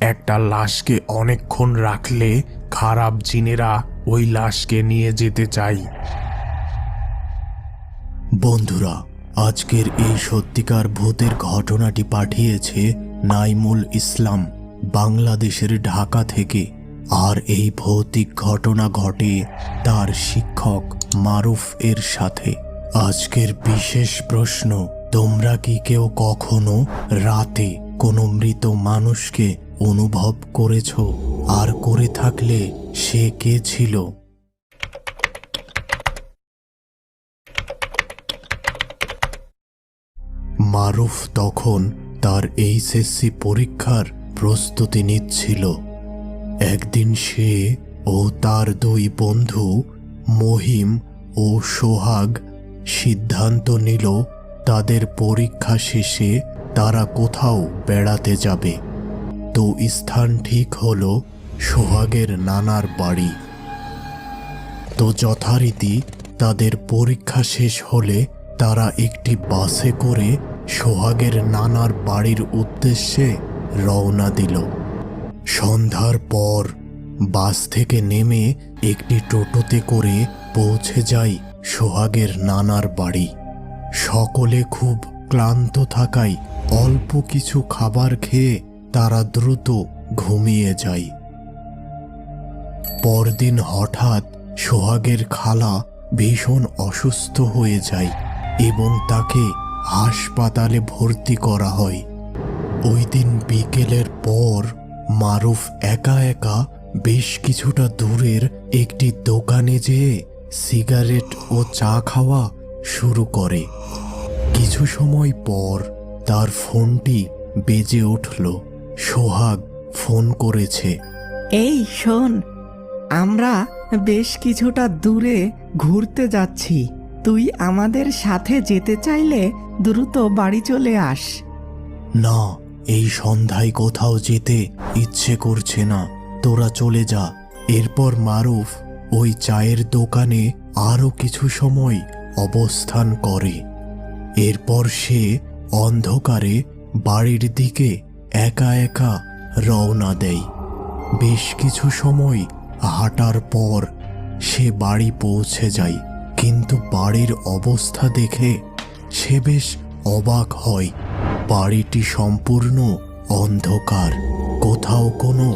একটা লাশকে অনেকক্ষণ রাখলে খারাপ জিনেরা ওই লাশকে নিয়ে যেতে চাই। বন্ধুরা, আজকের এই সত্যিকার ভূতের ঘটনাটি পাঠিয়েছে নাইমুল ইসলাম, বাংলাদেশের ঢাকা থেকে। আর এই ভৌতিক ঘটনা ঘটে তার শিক্ষক মারুফ এর সাথে। আজকের বিশেষ প্রশ্ন, তোমরা কি কেউ কখনো রাতে কোনো মৃত মানুষকে অনুভব করেছ? আর করে থাকলে সে কে ছিল? মারুফ তখন তার এইচএসসি পরীক্ষার প্রস্তুতি নিচ্ছিল। একদিন সে ও তার দুই বন্ধু মহিম ও সোহাগ সিদ্ধান্ত নিল তাদের পরীক্ষা শেষে তারা কোথাও বেড়াতে যাবে। তো স্থান ঠিক হলো সোহাগের নানার বাড়ি। তো যথারীতি তাদের পরীক্ষা শেষ হলে তারা একটি বাসে করে সোহাগের নানার বাড়ির উদ্দেশ্যে রওনা দিল। সন্ধ্যার পর বাস থেকে নেমে একটি টোটোতে করে পৌঁছে যায় সোহাগের নানার বাড়ি। সকলে খুব ক্লান্ত থাকায় অল্প কিছু খাবার খেয়ে তারা দ্রুত ঘুমিয়ে যায়। পরদিন হঠাৎ সোহাগের খালা ভীষণ অসুস্থ হয়ে যায় এবং তাকে হাসপাতালে ভর্তি করা হয়। ওই দিন বিকেলের পর মারুফ একা একা বেশ কিছুটা দূরের একটি দোকানে যেয়ে সিগারেট ও চা খাওয়া শুরু করে। কিছু সময় পর তার ফোনটি বেজে উঠল। সোহাগ ফোন করেছে। এই শোন, আমরা বেশ কিছুটা দূরে ঘুরতে যাচ্ছি। তুই আমাদের সাথে যেতে চাইলে দ্রুত বাড়ি চলে আস। না, এই সন্ধ্যায় কোথাও যেতে ইচ্ছে করছে না, তোরা চলে যা। এরপর মারুফ ওই চায়ের দোকানে আরো কিছু সময় অবস্থান করে। এরপর সে অন্ধকারে বাড়ির দিকে একা একা রওনা দেয়। বেশ কিছু সময় হাঁটার পর সে বাড়ি পৌঁছে যায়, কিন্তু বাড়ির অবস্থা দেখে সে বেশ অবাক হয়। বাড়িটি সম্পূর্ণ অন্ধকার, কোথাও কোনো